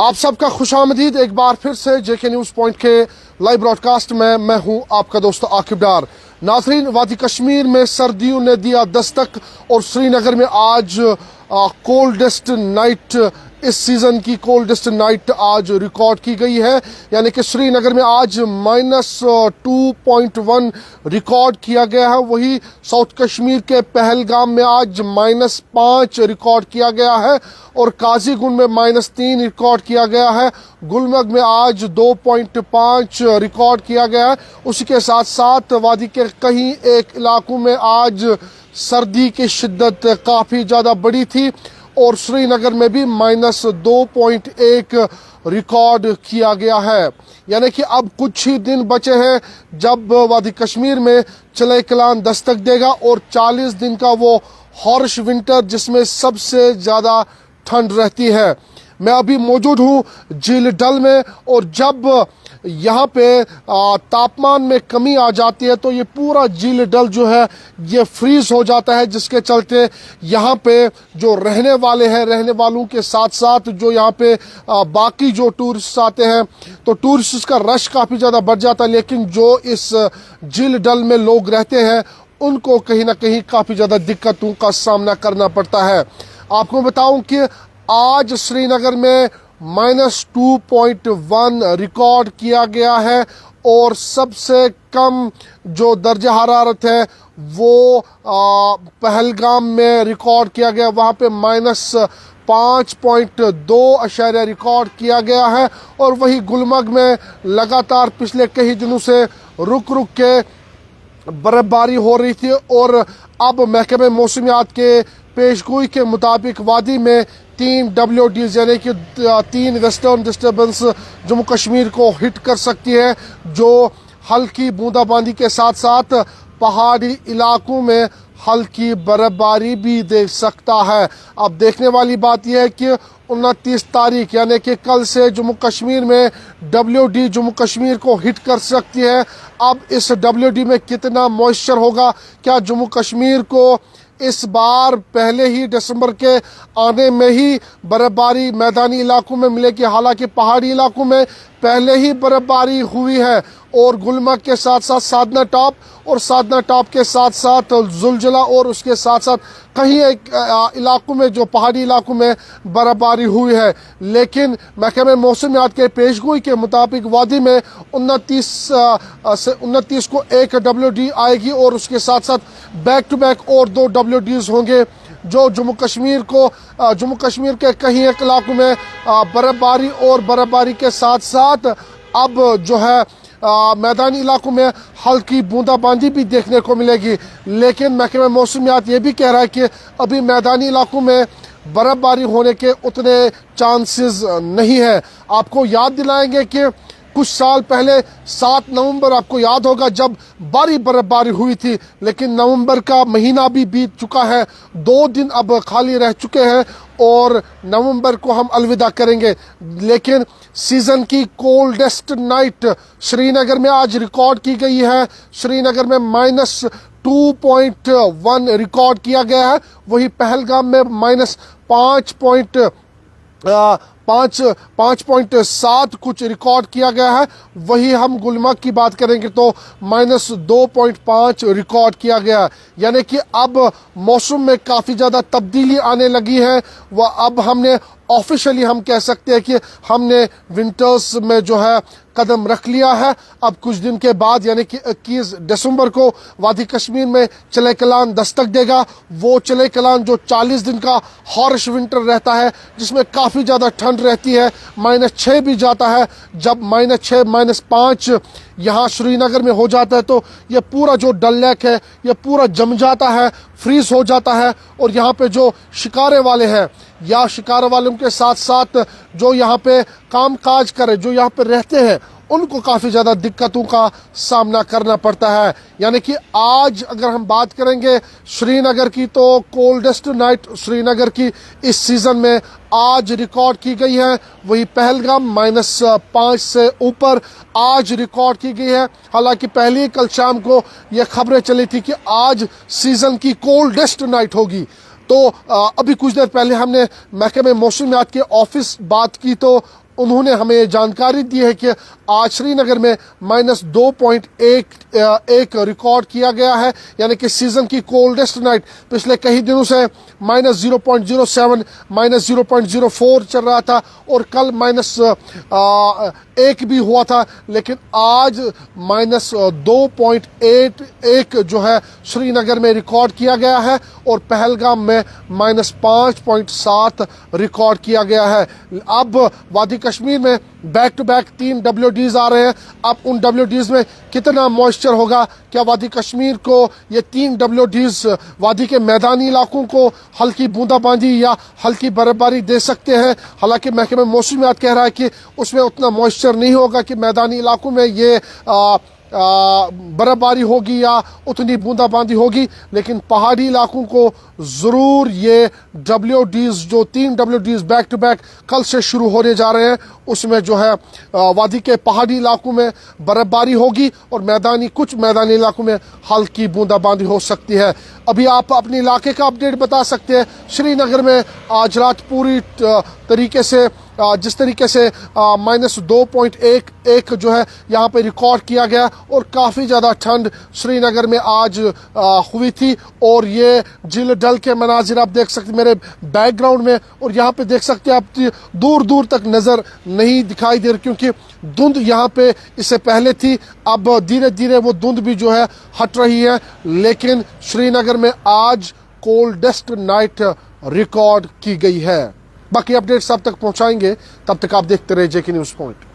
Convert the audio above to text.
आप सबका खुशामदीद एक बार फिर से जेके न्यूज़ पॉइंट के लाइव ब्रॉडकास्ट में मैं हूं आपका दोस्त आकिब डार। नाज़रीन, वादी कश्मीर में सर्दियों ने दिया दस्तक और श्रीनगर में आज कोल्डेस्ट नाइट, इस सीज़न की कोल्डेस्ट नाइट आज रिकॉर्ड की गई है। यानी कि श्रीनगर में आज -2.1 रिकॉर्ड किया गया है। वही साउथ कश्मीर के पहलगाम में आज -5 रिकॉर्ड किया गया है और काजीगुंड में -3 रिकॉर्ड किया गया है। गुलमर्ग में आज 2.5 रिकॉर्ड किया गया है। उसी के साथ साथ वादी के कहीं एक इलाकों में आज सर्दी की शिद्दत काफ़ी ज़्यादा बड़ी थी और श्रीनगर में भी -2.1 रिकॉर्ड किया गया है। यानी कि अब कुछ ही दिन बचे हैं जब वादी कश्मीर में चले कलान दस्तक देगा और 40 दिन का वो हॉर्श विंटर जिसमें सबसे ज़्यादा ठंड रहती है। मैं अभी मौजूद हूँ झील डल में और जब यहाँ पे तापमान में कमी आ जाती है तो ये पूरा झील डल जो है ये फ्रीज हो जाता है, जिसके चलते यहाँ पे जो रहने वाले हैं, रहने वालों के साथ साथ जो यहाँ पे बाकी जो टूरिस्ट आते हैं तो टूरिस्ट का रश काफ़ी ज़्यादा बढ़ जाता है। लेकिन जो इस झील डल में लोग रहते हैं उनको कहीं ना कहीं काफ़ी ज़्यादा दिक्कतों का सामना करना पड़ता है। आपको बताऊं कि आज श्रीनगर में -2.1 रिकॉर्ड किया गया है और सबसे कम जो दर्जा हरारत है वो पहलगाम में रिकॉर्ड किया गया। वहाँ पे -5.2 अशारिया रिकॉर्ड किया गया है और वही गुलमर्ग में लगातार पिछले कई दिनों से रुक रुक के बर्फबारी हो रही थी और अब महकमे मौसमियात के पेशगोई के मुताबिक वादी में 3 WDs यानी कि 3 वेस्टर्न डिस्टर्बेंस जम्मू कश्मीर को हिट कर सकती है, जो हल्की बूंदाबांदी के साथ साथ पहाड़ी इलाकों में हल्की बर्फबारी भी दे सकता है। अब देखने वाली बात यह है कि 29 तारीख यानी कि कल से जम्मू कश्मीर में WD जम्मू कश्मीर को हिट कर सकती है। अब इस WD में कितना मॉइस्चर होगा, क्या जम्मू कश्मीर को इस बार पहले ही दिसंबर के आने में ही बर्फबारी मैदानी इलाकों में मिलेगी? हालांकि पहाड़ी इलाकों में पहले ही बर्फबारी हुई है और गुलमर्ग के साथ साथ साधना टॉप और साधना टॉप के साथ साथ जुलजला और उसके साथ साथ कहीं एक इलाकों में जो पहाड़ी इलाकों में बर्फबारी हुई है। लेकिन महकमे मौसमियात के पेशगोई के मुताबिक वादी में 29 को एक WD आएगी और उसके साथ साथ बैक टू बैक और 2 WDs होंगे जो जम्मू कश्मीर के कहीं एक इलाकों में बर्फबारी और बर्फबारी के साथ साथ अब जो है मैदानी इलाकों में हल्की बूंदाबांदी भी देखने को मिलेगी। लेकिन महकमे मौसमियात ये भी कह रहा है कि अभी मैदानी इलाकों में बर्फबारी होने के उतने चांसेस नहीं है। आपको याद दिलाएंगे कि कुछ साल पहले 7 नवंबर आपको याद होगा जब भारी बर्फबारी हुई थी, लेकिन नवंबर का महीना भी बीत चुका है, 2 दिन अब खाली रह चुके हैं और नवंबर को हम अलविदा करेंगे। लेकिन सीजन की कोल्डेस्ट नाइट श्रीनगर में आज रिकॉर्ड की गई है। श्रीनगर में -2.1 रिकॉर्ड किया गया है। वही पहलगाम में -5.7 कुछ रिकॉर्ड किया गया है। वही हम गुलमर्ग की बात करेंगे तो -2.5 रिकॉर्ड किया गया। यानी कि अब मौसम में काफ़ी ज़्यादा तब्दीली आने लगी है। वह अब हमने ऑफिशियली हम कह सकते हैं कि हमने विंटर्स में जो है कदम रख लिया है। अब कुछ दिन के बाद यानी कि 21 दिसंबर को वादी कश्मीर में चले कलान दस्तक देगा। वो चले कलान जो 40 दिन का हॉर्श विंटर रहता है जिसमें काफ़ी ज़्यादा ठंड रहती है, -6 भी जाता है। जब -6 -5 यहाँ श्रीनगर में हो जाता है तो ये पूरा जो डल लेक है ये पूरा जम जाता है, फ्रीज हो जाता है और यहाँ पे जो शिकारे वाले हैं या शिकार वालों के साथ साथ जो यहाँ पे काम काज करे, जो यहाँ पे रहते हैं, उनको काफ़ी ज़्यादा दिक्कतों का सामना करना पड़ता है। यानी कि आज अगर हम बात करेंगे श्रीनगर की तो कोल्डेस्ट नाइट श्रीनगर की इस सीज़न में आज रिकॉर्ड की गई है। वही पहलगाम -5 से ऊपर आज रिकॉर्ड की गई है। हालांकि पहले कल शाम को ये खबरें चली थी कि आज सीज़न की कोल्डेस्ट नाइट होगी। तो अभी कुछ देर पहले हमने महकमे मौसमियात के ऑफिस बात की तो उन्होंने हमें जानकारी दी है कि आज श्रीनगर में -2.1 रिकॉर्ड किया गया है, यानी कि सीजन की कोल्डेस्ट नाइट। पिछले कई दिनों से -0.07 -0.04 चल रहा था और कल -1 भी हुआ था, लेकिन आज -2.81 जो है श्रीनगर में रिकॉर्ड किया गया है और पहलगाम में -5.7 रिकॉर्ड किया गया है। अब वादी कश्मीर में बैक टू बैक 3 WDs आ रहे हैं। अब उन WDs में कितना मॉइस्चर होगा, क्या वादी कश्मीर को ये 3 WDs वादी के मैदानी इलाकों को हल्की बूंदाबांदी या हल्की बर्फबारी दे सकते हैं। हालांकि महकमा मौसमियात कह रहा है कि उसमें उतना मॉइस्चर नहीं होगा कि मैदानी इलाकों में ये बर्फबारी होगी या उतनी बूंदाबांदी होगी, लेकिन पहाड़ी इलाकों को ज़रूर ये WDs जो 3 WDs बैक टू बैक कल से शुरू होने जा रहे हैं, उसमें जो है वादी के पहाड़ी इलाकों में बर्फबारी होगी और कुछ मैदानी इलाकों में हल्की बूंदाबांदी हो सकती है। अभी आप अपने इलाके का अपडेट बता सकते हैं। श्रीनगर में आज रात पूरी तरीके से जिस तरीके से -2.1 जो है यहाँ पे रिकॉर्ड किया गया और काफ़ी ज़्यादा ठंड श्रीनगर में आज हुई थी। और ये झील डल के मनाजिर आप देख सकते मेरे बैकग्राउंड में, और यहाँ पे देख सकते हैं आप दूर दूर तक नज़र नहीं दिखाई दे रही क्योंकि धुंध यहाँ पे इससे पहले थी। अब धीरे धीरे वो धुंध भी जो है हट रही है, लेकिन श्रीनगर में आज कोल्डेस्ट नाइट रिकॉर्ड की गई है। बाकी अपडेट्स आप तक पहुंचाएंगे, तब तक आप देखते रहिए जेके न्यूज़ पॉइंट।